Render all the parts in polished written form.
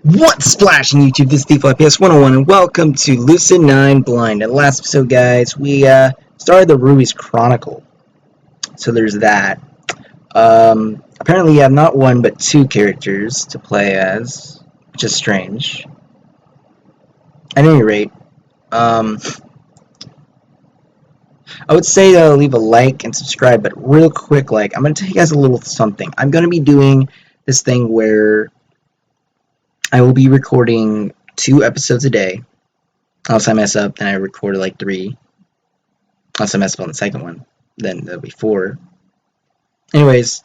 What's splashing YouTube? This is DFLPS 101 and welcome to Lucid9 Blind. In the last episode, guys, we started the Ruby's Chronicle. So there's that. Apparently you have not one but two characters to play as, which is strange. At any rate, I would say leave a like and subscribe, but real quick, I'm going to tell you guys a little something. I'm going to be doing this thing where I will be recording 2 episodes a day. Unless I mess up, then I record like 3. Unless I mess up on the second one, then there'll be 4. Anyways,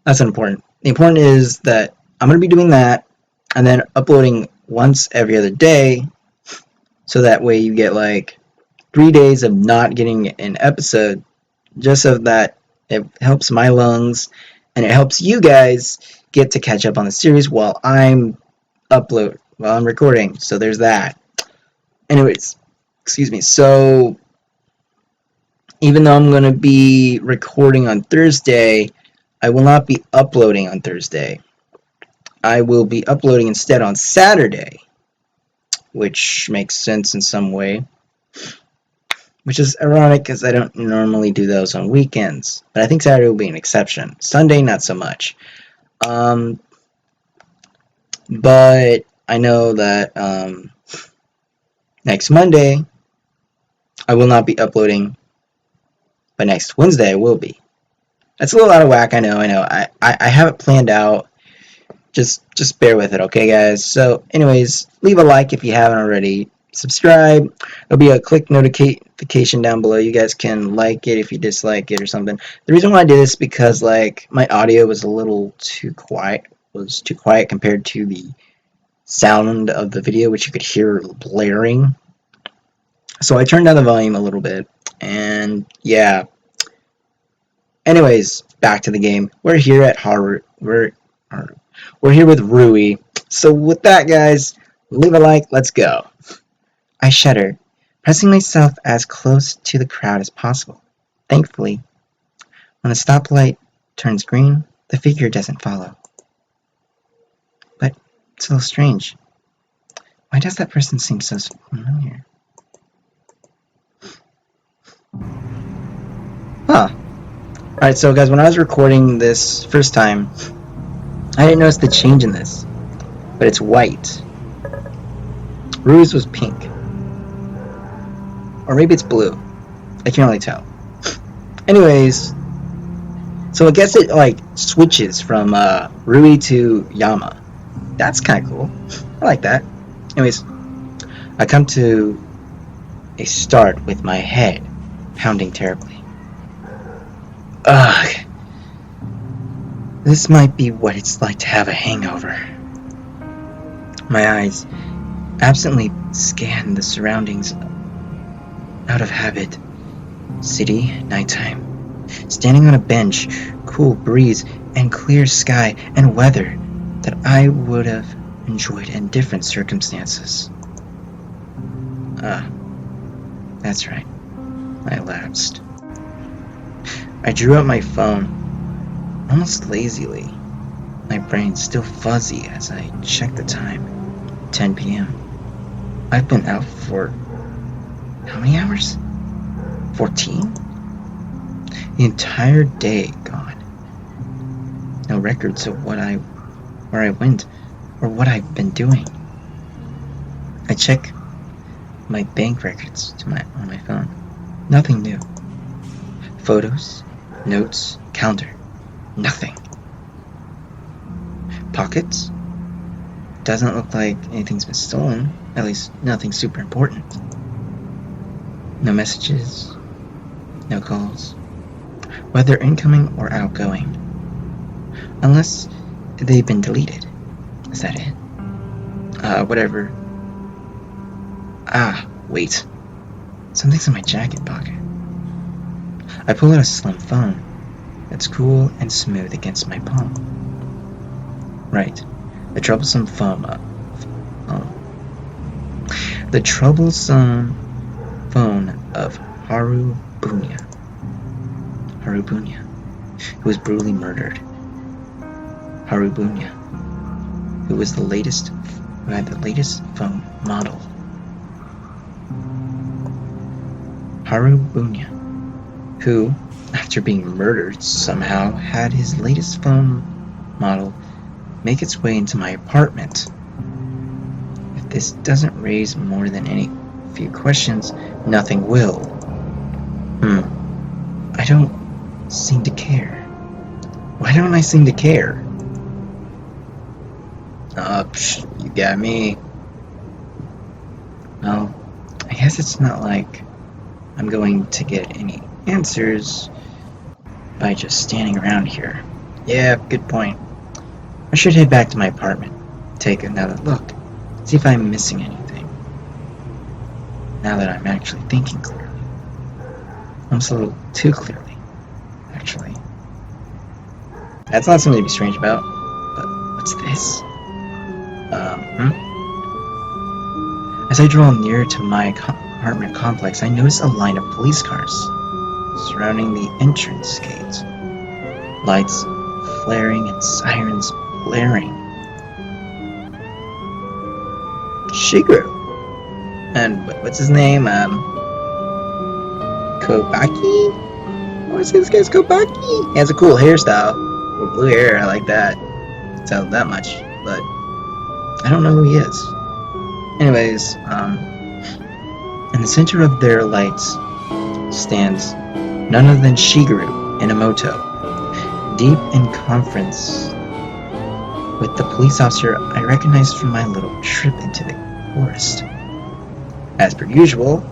that's not important. The important is that I'm going to be doing that, and then uploading once every other day, so that way you get like 3 days of not getting an episode, just so that it helps my lungs, and it helps you guys get to catch up on the series while I'm recording. So there's that. Anyways, excuse me. So even though I'm going to be recording on Thursday, I will not be uploading on Thursday. I will be uploading instead on Saturday, which makes sense in some way. Which is ironic because I don't normally do those on weekends. But I think Saturday will be an exception. Sunday, not so much. But I know that next Monday I will not be uploading, but next Wednesday I will be. That's a little out of whack, I know. I have it planned out. Just bear with it, okay, guys? So, anyways, leave a like if you haven't already. Subscribe. There'll be a click notification down below. You guys can like it if you dislike it or something. The reason why I did this is because my audio was a little too quiet. Was too quiet compared to the sound of the video, which you could hear blaring. So I turned down the volume a little bit, and yeah. Anyways, back to the game. We're here at Harvard. We're here with Rui. So with that, guys, leave a like. Let's go. I shudder, pressing myself as close to the crowd as possible. Thankfully, when the stoplight turns green, the figure doesn't follow. But it's a little strange. Why does that person seem so familiar? Huh. Alright, so guys, when I was recording this first time, I didn't notice the change in this. But it's white. Rui's was pink. Or maybe it's blue. I can't really tell. Anyways, so I guess it switches from Rui to Yama. That's kind of cool. I like that. Anyways, I come to a start with my head pounding terribly. Ugh. This might be what it's like to have a hangover. My eyes absently scan the surroundings out of habit. City, nighttime. Standing on a bench, cool breeze, and clear sky, and weather that I would have enjoyed in different circumstances. That's right. I lapsed. I drew out my phone, almost lazily, my brain still fuzzy as I check the time. 10 p.m. I've been out for how many hours? 14? The entire day gone. No records of where I went, or what I've been doing. I check my bank records on my phone. Nothing new. Photos, notes, calendar. Nothing. Pockets? Doesn't look like anything's been stolen. At least nothing super important. No messages. No calls. Whether incoming or outgoing. Unless they've been deleted. Is that it? Whatever. Wait. Something's in my jacket pocket. I pull out a slim phone that's cool and smooth against my palm. Right, the troublesome phone of Haru Bunya, who was brutally murdered. Haru Bunya, who had the latest phone model. Haru Bunya, who, after being murdered, somehow had his latest phone model make its way into my apartment. If this doesn't raise more than any few questions, nothing will. I don't seem to care. Why don't I seem to care? You got me. Well, I guess it's not like I'm going to get any answers by just standing around here. Yeah, good point. I should head back to my apartment, take another look, see if I'm missing anything. Now that I'm actually thinking clearly. Almost a little too clearly, actually. That's not something to be strange about, but what's this? As I draw nearer to my apartment complex, I notice a line of police cars surrounding the entrance gate. Lights flaring and sirens blaring. Shigeru. And what's his name? Kobaki? I want to say this guy's Kobaki. He has a cool hairstyle. With blue hair, I like that. Can't tell that much, but I don't know who he is. Anyways, in the center of their lights stands none other than Shigeru Inamoto, deep in conference with the police officer I recognized from my little trip into the forest. As per usual,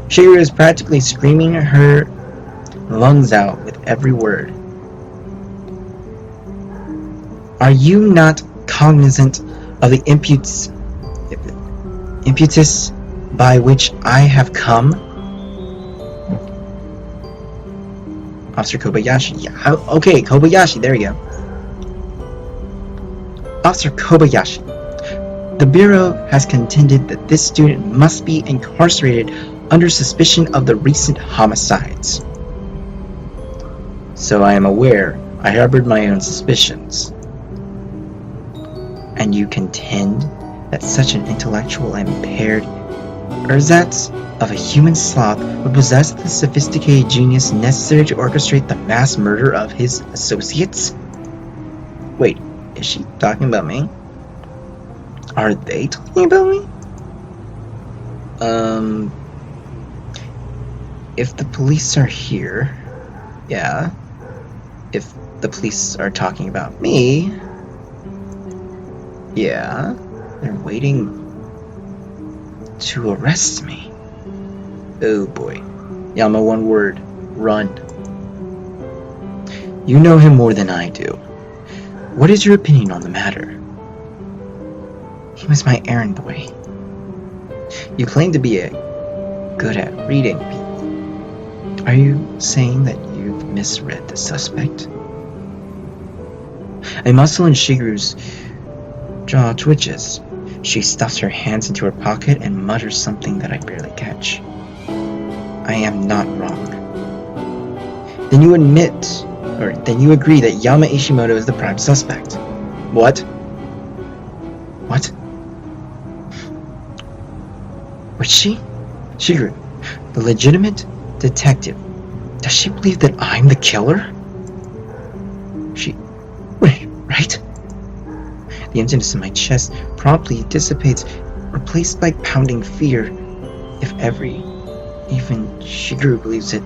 Shigeru is practically screaming her lungs out with every word. Are you not cognizant of the impetus by which I have come? Officer Kobayashi. Yeah, okay, Kobayashi, there we go. Officer Kobayashi. The Bureau has contended that this student must be incarcerated under suspicion of the recent homicides. So I am aware I harbored my own suspicions. And you contend that such an intellectual impaired ersatz of a human sloth would possess the sophisticated genius necessary to orchestrate the mass murder of his associates? Wait, is she talking about me? Are they talking about me? If the police are here, yeah. If the police are talking about me, yeah. They're waiting to arrest me. Oh boy. Yama, one word. Run. You know him more than I do. What is your opinion on the matter? He was my errand boy. You claim to be good at reading people. Are you saying that you've misread the suspect? A muscle in Shigeru's jaw twitches. She stuffs her hands into her pocket and mutters something that I barely catch. I am not wrong. Then you agree that Yama Ishimoto is the prime suspect. What? What? Which she? Shigeru, the legitimate detective. Does she believe that I'm the killer? Right? The emptiness in my chest promptly dissipates, replaced by pounding fear. If even Shigeru believes it,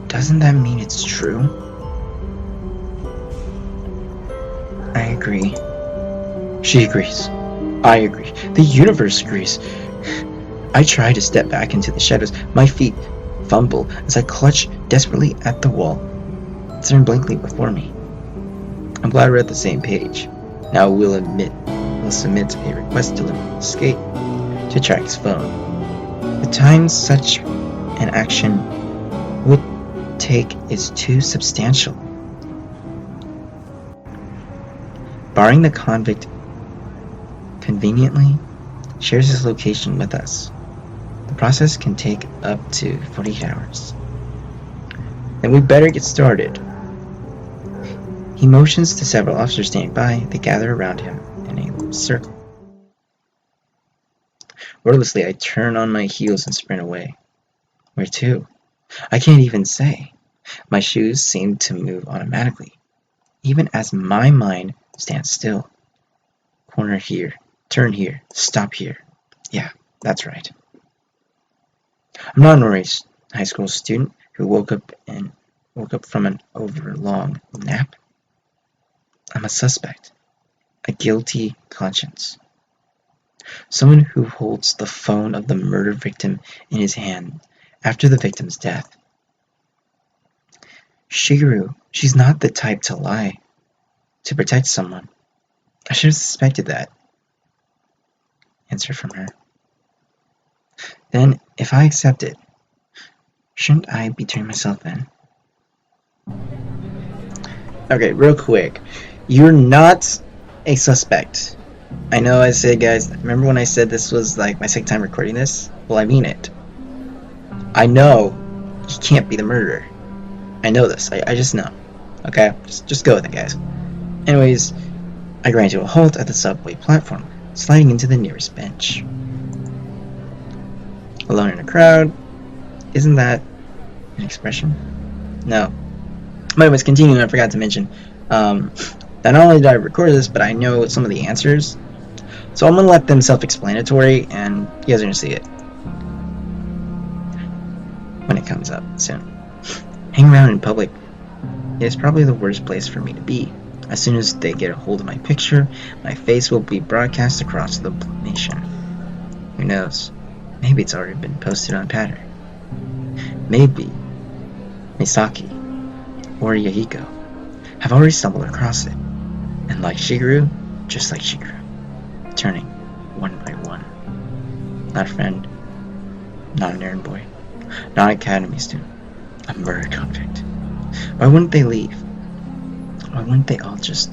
doesn't that mean it's true? I agree. She agrees. I agree. The universe agrees. I try to step back into the shadows. My feet fumble as I clutch desperately at the wall, staring blankly before me. I'm glad we're at the same page. Now we'll submit a request to escape to track his phone. At times, such an action would take is too substantial. Barring the convict conveniently shares his location with us, the process can take up to 48 hours. Then we better get started. He motions to several officers standing by. They gather around him in a circle. Wordlessly, I turn on my heels and sprint away. Where to? I can't even say. My shoes seem to move automatically, even as my mind stands still. Corner here, turn here, stop here. Yeah, that's right. I'm not an ordinary high school student who woke up from an overlong nap. I'm a suspect, a guilty conscience. Someone who holds the phone of the murder victim in his hand after the victim's death. Shigeru, she's not the type to lie, to protect someone. I should have suspected that. Answer from her. Then, if I accept it, shouldn't I be turning myself in? Okay, real quick. You're not a suspect. I know I said, guys, remember when I said this was like my second time recording this? Well, I mean it. I know he can't be the murderer. I know this. I just know. Okay? Just go with it, guys. Anyways, I grind to a halt at the subway platform, sliding into the nearest bench. Alone in a crowd. Isn't that an expression? No. But anyways, continuing, I forgot to mention that not only did I record this, but I know some of the answers. So I'm going to let them self-explanatory, and you guys are going to see it when it comes up soon. Hanging around in public is probably the worst place for me to be. As soon as they get a hold of my picture, my face will be broadcast across the nation. Who knows? Maybe it's already been posted on Pattern. Maybe Misaki or Yahiko have already stumbled across it, and like Shigeru, just like Shigeru, turning one by one. Not a friend, not an errand boy, not an academy student, a murder convict. Why wouldn't they leave? Why wouldn't they all just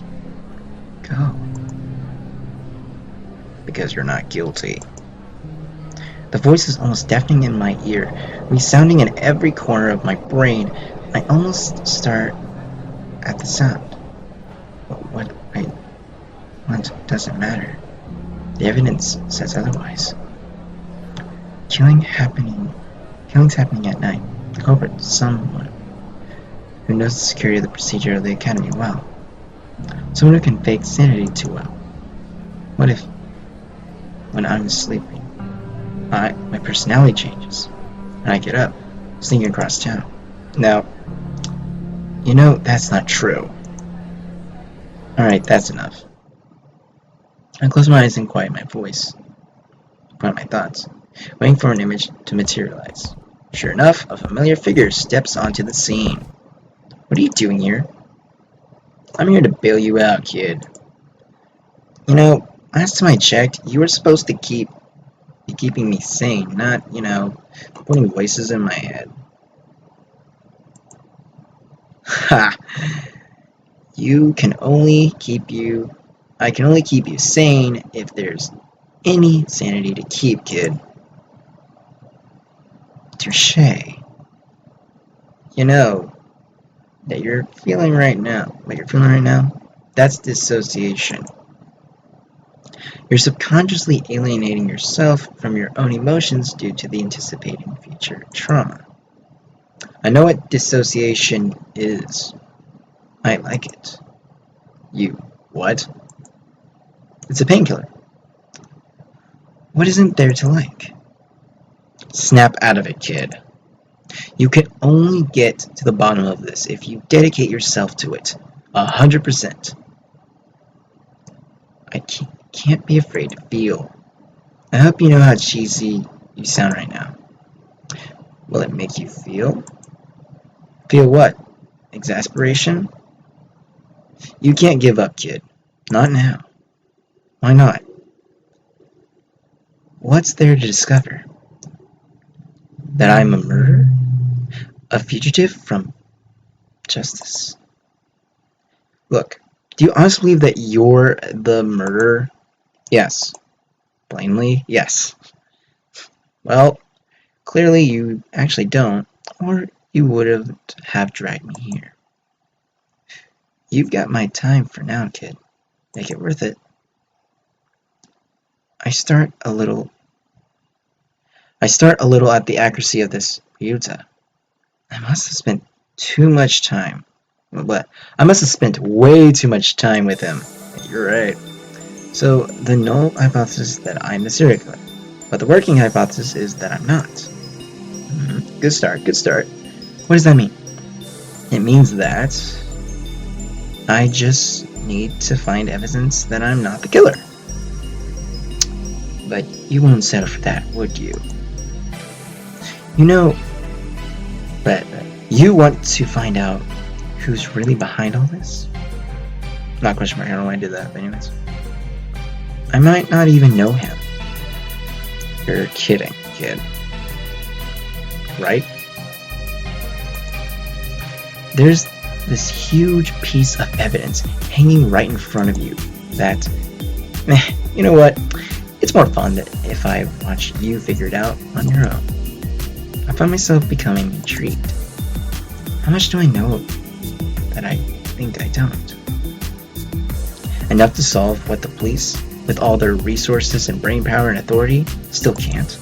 go? Because you're not guilty. The voice is almost deafening in my ear, resounding in every corner of my brain. I almost start at the sound. But what doesn't matter. The evidence says otherwise. Killings happening at night. The culprit, someone who knows the security of the procedure of the academy well. Someone who can fake sanity too well. What if, when I'm sleeping, my personality changes, and I get up, sneaking across town? Now, you know that's not true. Alright, that's enough. I close my eyes and quiet my voice, quiet my thoughts, waiting for an image to materialize. Sure enough, a familiar figure steps onto the scene. What are you doing here? I'm here to bail you out, kid. You know, last time I checked, you were supposed to be keeping me sane, not, putting voices in my head. Ha! I can only keep you sane if there's any sanity to keep, kid. Touché. You know that you're feeling right now, that's dissociation. You're subconsciously alienating yourself from your own emotions due to the anticipating future trauma. I know what dissociation is. I like it. You what? It's a painkiller. What isn't there to like? Snap out of it, kid. You can only get to the bottom of this if you dedicate yourself to it 100%. I can't be afraid to feel. I hope you know how cheesy you sound right now. Will it make you feel? Feel what? Exasperation? You can't give up, kid. Not now. Why not? What's there to discover? That I'm a murderer? A fugitive from Justice. Look, do you honestly believe that you're the murderer? Yes. Plainly, yes. Well, clearly you actually don't, or you would have dragged me here. You've got my time for now, kid. Make it worth it. I start a little at the accuracy of this Ryuta. I must have spent too much time. But I must have spent way too much time with him. You're right. So the null hypothesis is that I'm the serial killer, but the working hypothesis is that I'm not. Good start, good start. What does that mean? It means that I just need to find evidence that I'm not the killer. But you won't settle for that, would you? You know, but you want to find out who's really behind all this? Not question mark, I don't know why I did that, but anyways. I might not even know him. You're kidding, kid. Right? There's this huge piece of evidence hanging right in front of you that, you know what? It's more fun if I watch you figure it out on your own. I find myself becoming intrigued. How much do I know that I think I don't? Enough to solve what the police, with all their resources and brain power and authority, still can't.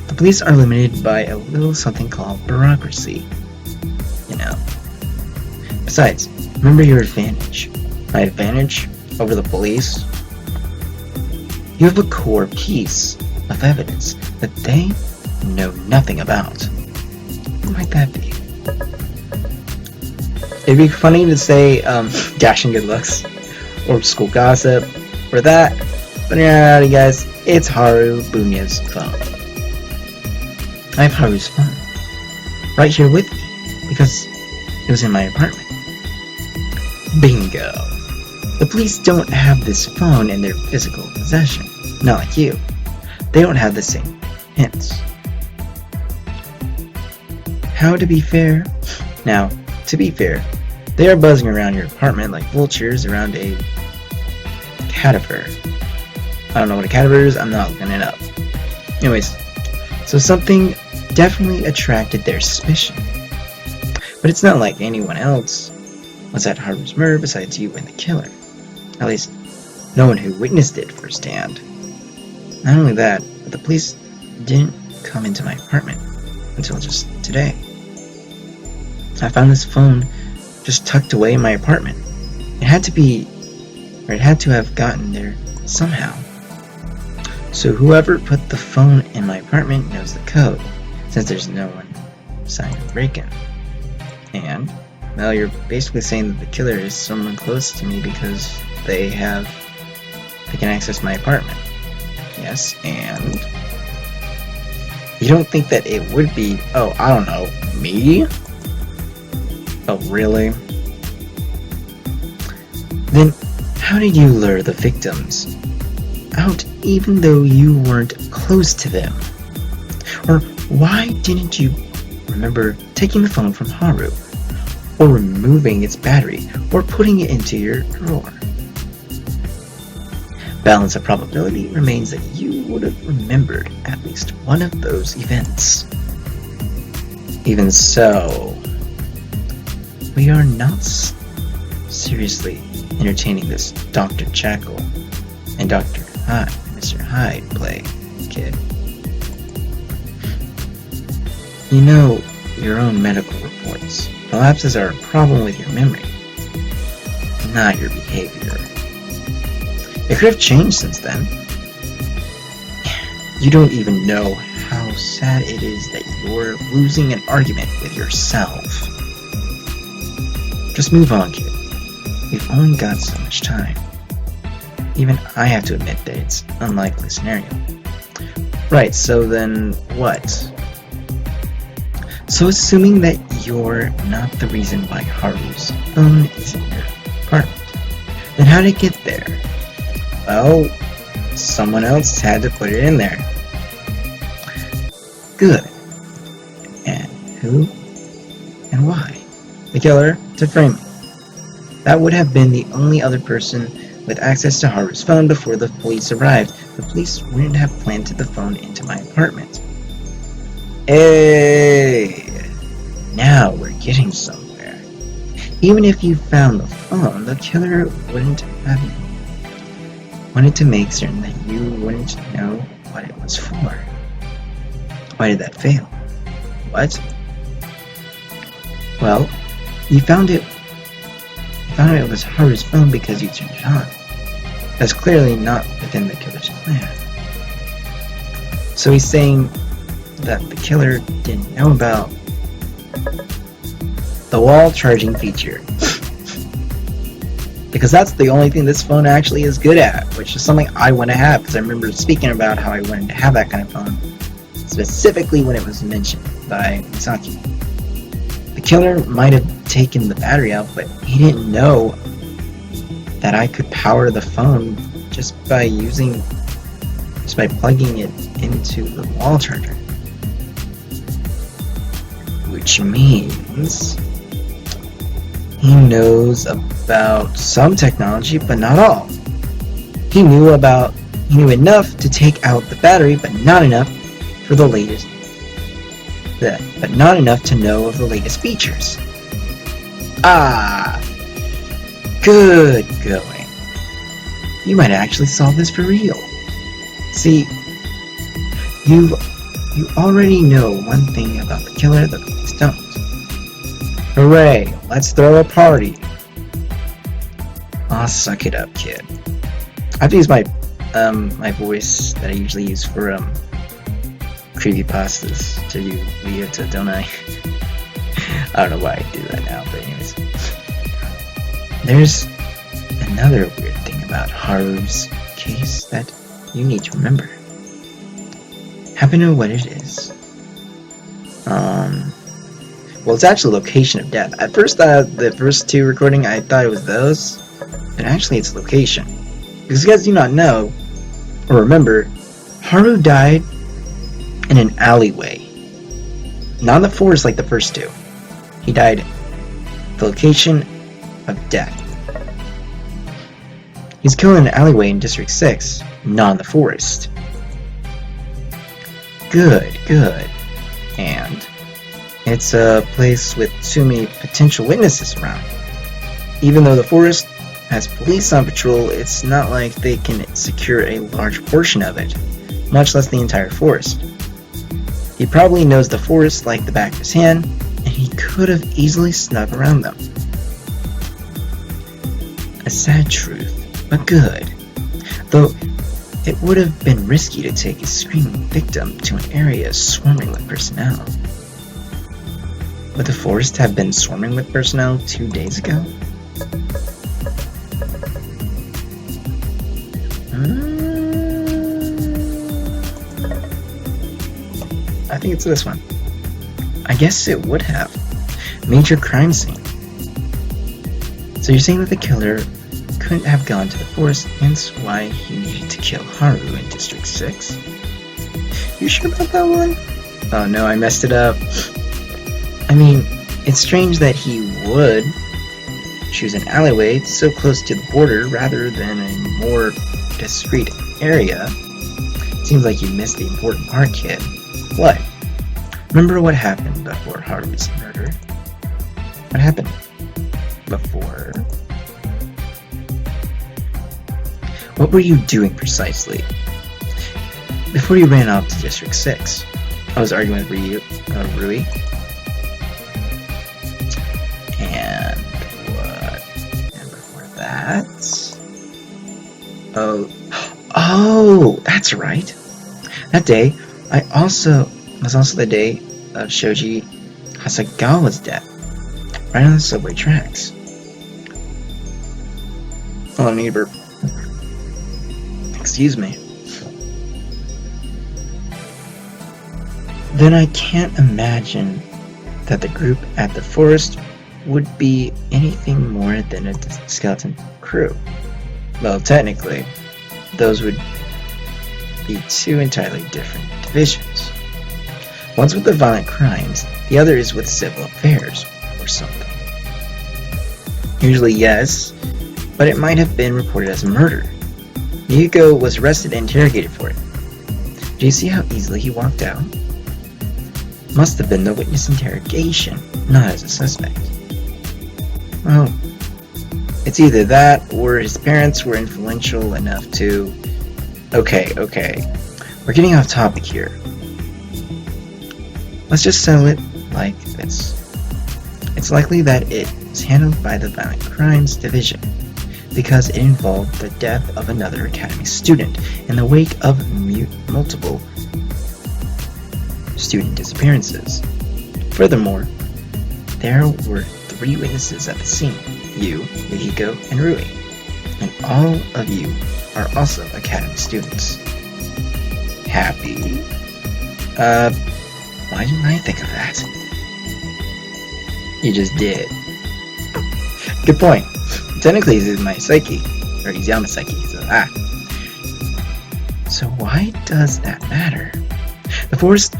The police are limited by a little something called bureaucracy. You know. Besides, remember your advantage. My advantage over the police? You have a core piece of evidence that they know nothing about. What might that be? It'd be funny to say dashing good looks or school gossip or that, but in reality, guys, it's Haru Bunya's phone. I have Haru's phone right here with me because it was in my apartment. Bingo. The police don't have this phone in their physical possession, not like you. They don't have the same hints. How to be fair? Now, to be fair, they are buzzing around your apartment like vultures around a cadaver. I don't know what a cadaver is, I'm not looking it up. Anyways, so something definitely attracted their suspicion. But it's not like anyone else was at Haru's murder besides you and the killer. At least, no one who witnessed it firsthand. Not only that, but the police didn't come into my apartment until just today. I found this phone just tucked away in my apartment. It had to have gotten there somehow. So whoever put the phone in my apartment knows the code, since there's no one signed a break-in. And, well, you're basically saying that the killer is someone close to me because they can access my apartment. Yes, and you don't think that it would be, oh, I don't know, me? Oh, really? Then how did you lure the victims out even though you weren't close to them? Or why didn't you remember taking the phone from Haru, or removing its battery, or putting it into your drawer? Balance of probability remains that you would have remembered at least one of those events. Even so, we are not seriously entertaining this Dr. Jekyll and Mr. Hyde play, kid. You know your own medical reports. The lapses are a problem with your memory, not your behavior. It could have changed since then. You don't even know how sad it is that you're losing an argument with yourself. Just move on, kid. We've only got so much time. Even I have to admit that it's an unlikely scenario. Right, so then what? So assuming that you're not the reason why Haru's phone is in your apartment, then how did it get there? Well, someone else had to put it in there. Good. And who? And why? the killer, to frame me. That would have been the only other person with access to Haru's phone before the police arrived. The police wouldn't have planted the phone into my apartment. Hey! Now we're getting somewhere. Even if you found the phone, the killer wouldn't have wanted to make certain that you wouldn't know what it was for. Why did that fail? What? Well, you found it was Haru's phone because you turned it on. That's clearly not within the killer's plan. So he's saying that the killer didn't know about the wall charging feature. Because that's the only thing this phone actually is good at, which is something I want to have, because I remember speaking about how I wanted to have that kind of phone, specifically when it was mentioned by Misaki. The killer might have taken the battery out, but he didn't know that I could power the phone just by plugging it into the wall charger. Which means he knows about some technology, but not all. He knew enough to take out the battery, but not enough for the latest. But not enough to know of the latest features. Ah, good going. You might actually solve this for real. See, you already know one thing about the killer that the police don't. Hooray! Let's throw a party. Aw, suck it up, kid. I have to use my voice that I usually use for creepypastas to you, Leota, don't I? I don't know why I do that now, but anyways. There's another weird thing about Haru's case that you need to remember. Happen to know what it is? Well, it's actually location of death. At first, the first two recording, I thought it was those, but actually it's location. Because you guys do not know, or remember, Haru died in an alleyway. Not in the forest like the first two. He died the location of death. He's killed in an alleyway in District 6, not in the forest. Good. And it's a place with too many potential witnesses around. Even though the forest has police on patrol, it's not like they can secure a large portion of it, much less the entire forest. He probably knows the forest like the back of his hand, and he could have easily snuck around them. A sad truth, but good. Though it would have been risky to take a screaming victim to an area swarming with personnel. Would the forest have been swarming with personnel 2 days ago? I think it's this one. I guess it would have. Major crime scene. So you're saying that the killer couldn't have gone to the forest, hence why he needed to kill Haru in District 6? You sure about that one? Oh no, I messed it up. I mean, it's strange that he would choose an alleyway so close to the border rather than a more discreet area. Seems like you missed the important part, kid. What? Remember what happened before Haru's murder? What happened before? What were you doing precisely? Before you ran off to District 6, I was arguing with Rui. And what? And before that? Oh, that's right. That day, was also the day of Shoji Hasegawa's death, right on the subway tracks. Hold on, neighbor. Excuse me. Then I can't imagine that the group at the forest would be anything more than a skeleton crew. Well, technically, those would be two entirely different divisions. One's with the violent crimes, the other is with civil affairs, or something. Usually yes, but it might have been reported as a murder. Yuko was arrested and interrogated for it. Do you see how easily he walked out? Must have been the witness interrogation, not as a suspect. Well, it's either that or his parents were influential enough to... Okay. We're getting off topic here. Let's just settle it like this. It's likely that it was handled by the Violent Crimes Division because it involved the death of another Academy student in the wake of multiple student disappearances. Furthermore, there were 3 witnesses at the scene: you, Yukiko, and Rui. And all of you are also Academy students. Happy? Why didn't I think of that? You just did. Good point. Technically, he's my psyche, or he's Yama's psyche, so So why does that matter? The forest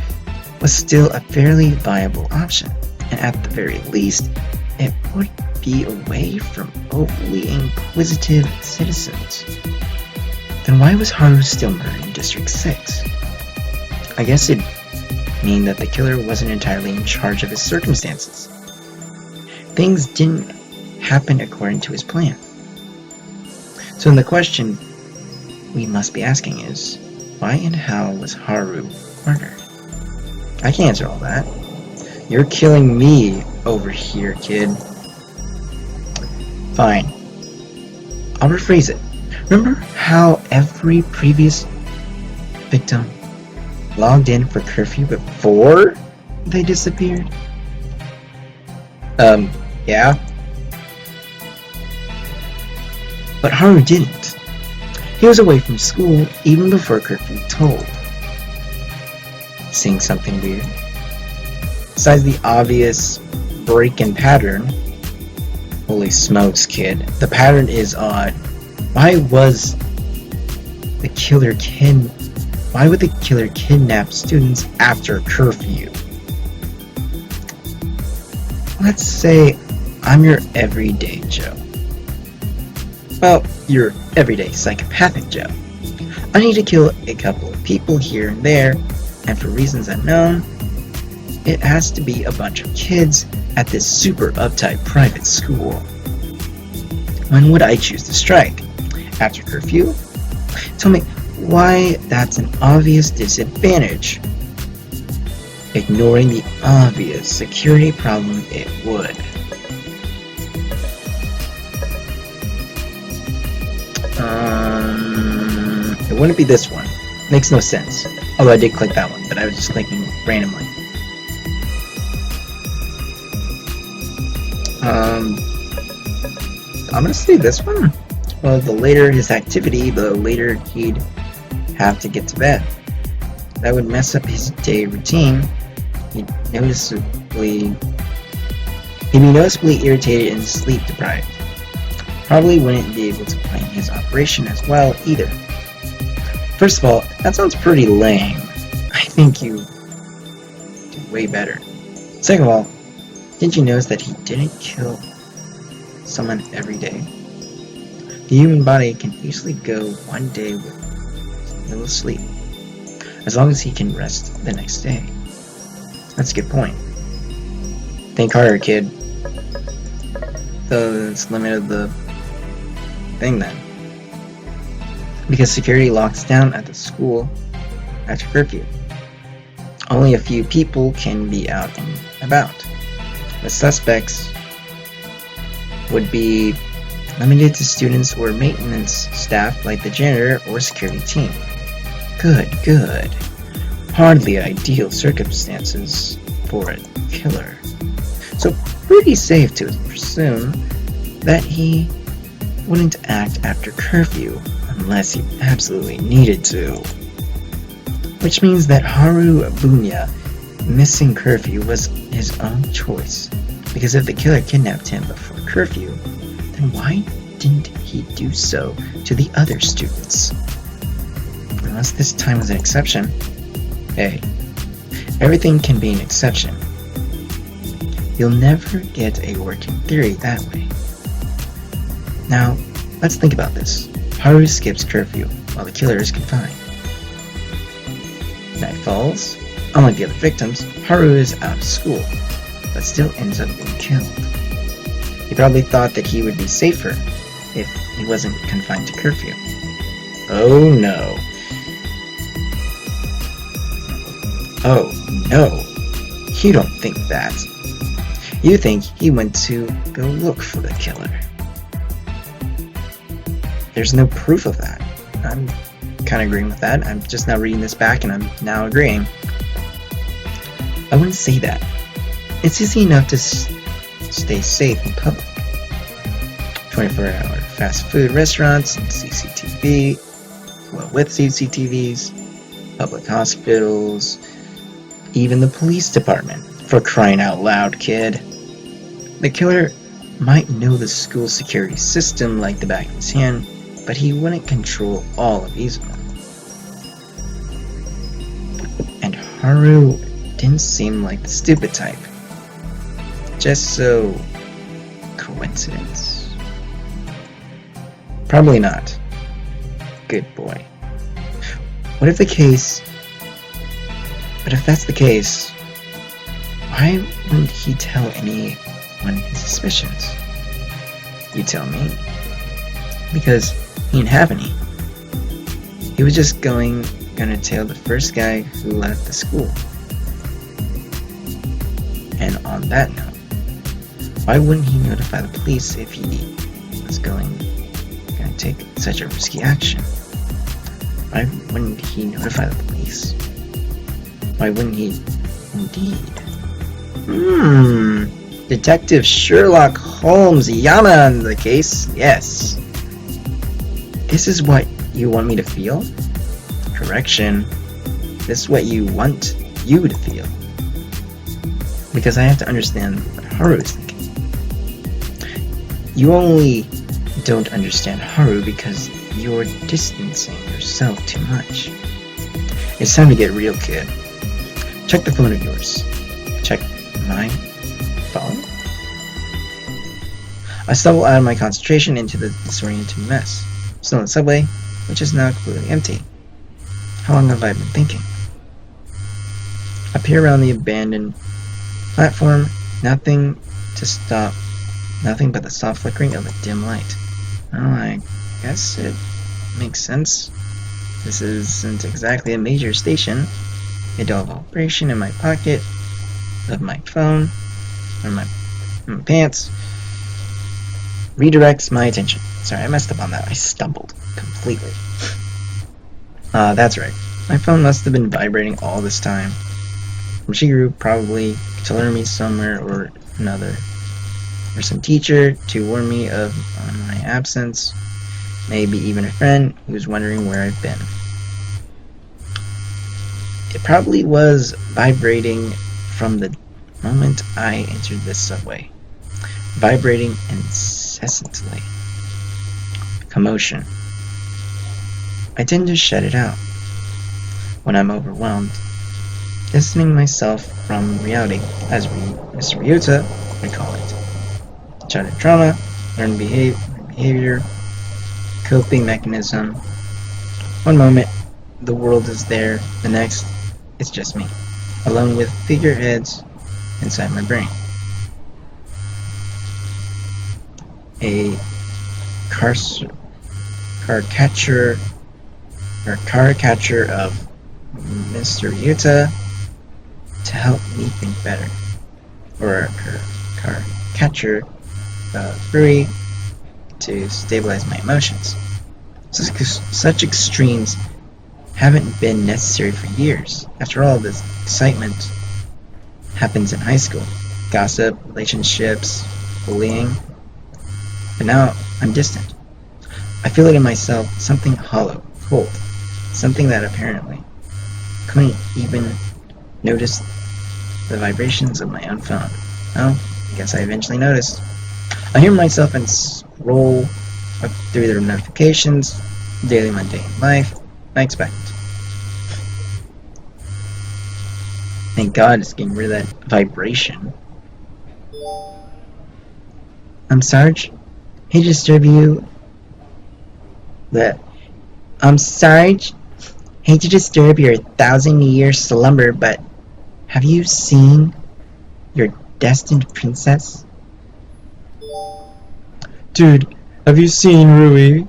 was still a fairly viable option, and at the very least, it would be away from overly inquisitive citizens. Then why was Haru still murdering District 6? I guess it'd mean that the killer wasn't entirely in charge of his circumstances. Things didn't happen according to his plan. So the question we must be asking is, why and how was Haru murdered? I can answer all that. You're killing me over here, kid. Fine. I'll rephrase it. Remember how every previous victim logged in for curfew before they disappeared? Yeah. But Haru didn't. He was away from school even before curfew tolled. Seeing something weird? Besides the obvious break-in pattern. Holy smokes, kid. The pattern is odd. Why would the killer kidnap students after curfew? Let's say I'm your everyday Joe. Well, your everyday psychopathic Joe. I need to kill a couple of people here and there, and for reasons unknown, it has to be a bunch of kids at this super uptight private school. When would I choose to strike? After curfew? Tell me why that's an obvious disadvantage. Ignoring the obvious security problem it would. It wouldn't be this one. Makes no sense. Although I did click that one, but I was just clicking randomly. I'm gonna say this one. Well, the later his activity, the later he'd have to get to bed. That would mess up his day routine. He'd be noticeably irritated and sleep deprived. Probably wouldn't be able to plan his operation as well either. First of all, that sounds pretty lame. I think you do way better. Second of all, didn't you notice that he didn't kill someone every day? The human body can easily go one day with little sleep, as long as he can rest the next day. That's a good point. Think harder, kid. Let's limit the thing then. Because security locks down at the school after curfew. Only a few people can be out and about. The suspects would be limited to students or maintenance staff like the janitor or security team. Good. Hardly ideal circumstances for a killer. So pretty safe to presume that he wouldn't act after curfew unless he absolutely needed to. Which means that Haru Bunya missing curfew was his own choice. Because if the killer kidnapped him before curfew, then why didn't he do so to the other students? Unless this time was an exception. Hey, everything can be an exception. You'll never get a working theory that way. Now, let's think about this. Haru skips curfew while the killer is confined. Night falls. Unlike the other victims, Haru is out of school, but still ends up being killed. He probably thought that he would be safer if he wasn't confined to curfew. Oh no. Oh no. You don't think that. You think he went to go look for the killer. There's no proof of that. I'm kind of agreeing with that. I'm just now reading this back and I'm now agreeing. I wouldn't say that. It's easy enough to stay safe in public. 24-hour fast food restaurants and CCTV, well, with CCTVs, public hospitals, even the police department. For crying out loud, kid. The killer might know the school security system like the back of his hand, but he wouldn't control all of these of them. And Haru didn't seem like the stupid type. Just so... coincidence? Probably not. Good boy. What if that's the case, why wouldn't he tell anyone his suspicions? You tell me. Because he didn't have any. He was just gonna tail the first guy who left the school. And on that note, why wouldn't he notify the police if he was gonna take such a risky action? Why wouldn't he notify the police? Why wouldn't he? Indeed. Detective Sherlock Holmes Yama in the case. Yes. This is what you want me to feel? Correction. This is what you want you to feel. Because I have to understand what Haru is thinking. You only don't understand Haru because you're distancing yourself too much. It's time to get real, kid. Check the phone of yours. Check my phone? I stumble out of my concentration into the disorienting mess. Still in the subway, which is now completely empty. How long have I been thinking? I peer around the abandoned platform, nothing but the soft flickering of a dim light. Oh, I guess it makes sense. This isn't exactly a major station. A dull vibration in my pocket of my phone, or my pants, redirects my attention. Sorry, I messed up on that. I stumbled completely. That's right. My phone must have been vibrating all this time. From Shigeru, probably to alert me somewhere or another. Or some teacher to warn me of my absence. Maybe even a friend who's wondering where I've been. It probably was vibrating from the moment I entered this subway. Vibrating incessantly. Commotion. I tend to shut it out when I'm overwhelmed, distancing myself from reality, as Mr. Ryuta would call it. Childhood trauma, learned behavior, coping mechanism. One moment, the world is there. The next, it's just me, alone with figureheads inside my brain. A caricature of Mr. Ryuta to help me think better, or a caricature of Rui to stabilize my emotions. Such extremes haven't been necessary for years. After all, this excitement happens in high school. Gossip, relationships, bullying. But now I'm distant. I feel it in myself, something hollow, cold, something that apparently couldn't even notice the vibrations of my own phone. Well, I guess I eventually noticed. I hear myself and scroll up through the notifications, daily mundane life. I expect. Thank God it's getting rid of that vibration. Sarge? Hate to disturb you, but I'm sorry. Hate to disturb your 1,000-year slumber, but have you seen your destined princess? Dude, have you seen Rui?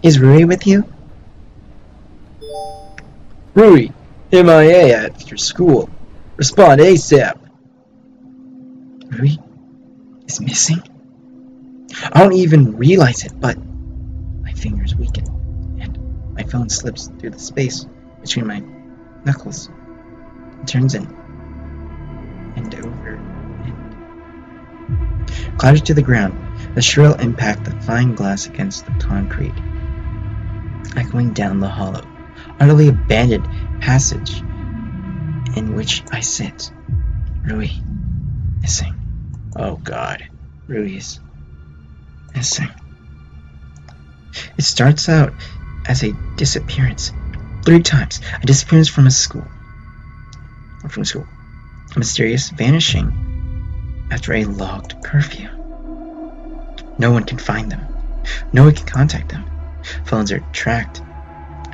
Is Rui with you? Rui, MIA at your school. Respond ASAP. Rui is missing? I don't even realize it, but my fingers weaken, and my phone slips through the space between my knuckles. It turns in, and over, and clatters to the ground. The shrill impact of flying glass against the concrete, echoing down the hollow, utterly abandoned passage in which I sit. Rui, missing. Oh God, Rui is missing. It starts out as a disappearance. 3 times. A disappearance from school. A mysterious vanishing after a logged curfew. No one can find them. No one can contact them. Phones are tracked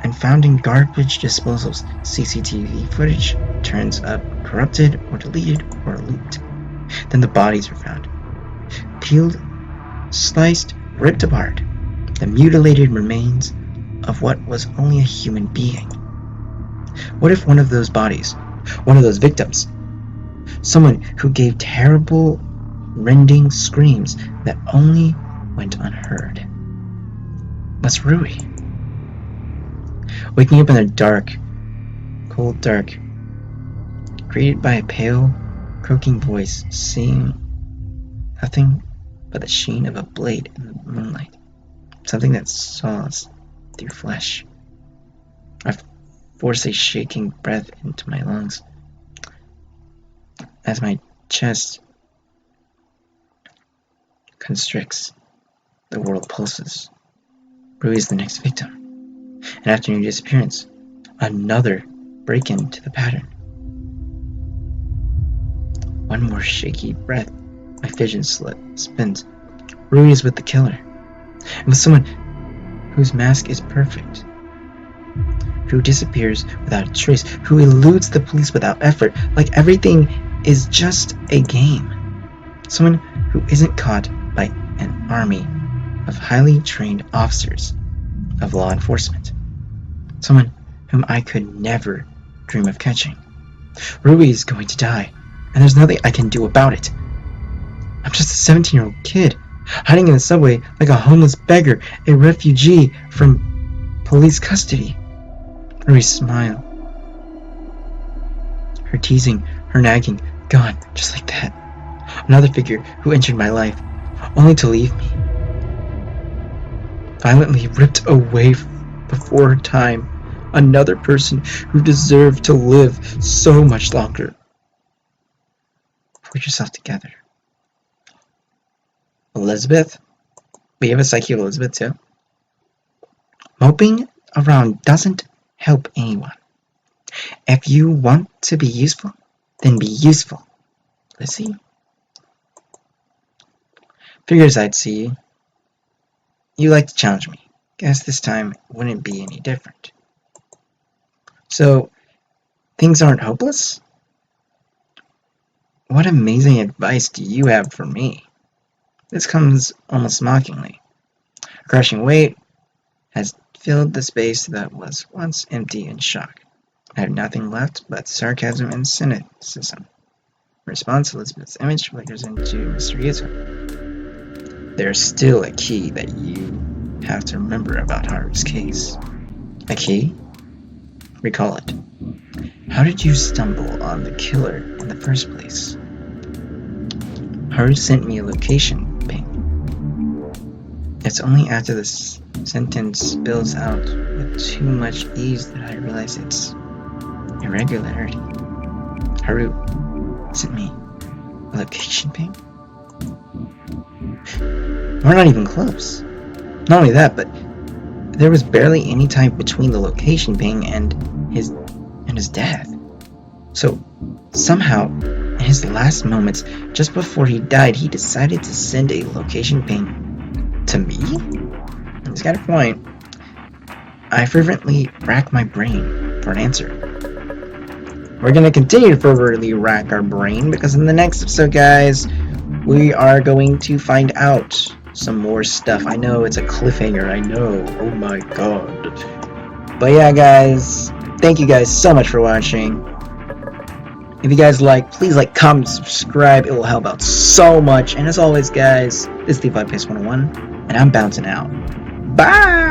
and found in garbage disposals. CCTV footage turns up corrupted or deleted or looped. Then the bodies are found. Peeled, sliced, ripped apart. The mutilated remains of what was only a human being. What if one of those bodies, one of those victims, someone who gave terrible, rending screams that only went unheard, was Rui? Waking up in the dark, cold dark, greeted by a pale, croaking voice, seeing nothing but the sheen of a blade in the moonlight, something that saws through flesh. I force a shaking breath into my lungs as my chest constricts. The world pulses. Rui is the next victim. An afternoon disappearance. Another break into the pattern. One more shaky breath. My vision spins. Rui is with the killer. And with someone whose mask is perfect. Who disappears without a trace. Who eludes the police without effort. Like everything is just a game. Someone who isn't caught by an army of highly trained officers of law enforcement. Someone whom I could never dream of catching. Rui is going to die, and there's nothing I can do about it. I'm just a 17-year-old kid, hiding in the subway like a homeless beggar, a refugee from police custody. Rui's smile, her teasing, her nagging, gone just like that. Another figure who entered my life, only to leave me. Violently ripped away before her time. Another person who deserved to live so much longer. Put yourself together. Elizabeth? We have a psyche of Elizabeth too. Moping around doesn't help anyone. If you want to be useful, then be useful. Lizzie? Figures I'd see you. You like to challenge me. Guess this time wouldn't be any different. So, things aren't hopeless? What amazing advice do you have for me? This comes almost mockingly. A crushing weight has filled the space that was once empty and shock. I have nothing left but sarcasm and cynicism. In response, Elizabeth's image flickers into mysteriousm. There's still a key that you have to remember about Haru's case. A key? Recall it. How did you stumble on the killer in the first place? Haru sent me a location ping. It's only after this sentence spills out with too much ease that I realize it's irregularity. Haru sent me a location ping? We're not even close. Not only that, but there was barely any time between the location ping and his death. So somehow, in his last moments, just before he died, he decided to send a location ping to me? He's got a point. I fervently rack my brain for an answer. We're going to continue to fervently rack our brain because in the next episode, guys, we are going to find out some more stuff. I know it's a cliffhanger, I know. Oh my god. But yeah, guys, thank you guys so much for watching. If you guys like, please like, comment, subscribe. It will help out so much. And as always, guys, this is the Podcast 101, and I'm bouncing out. Bye!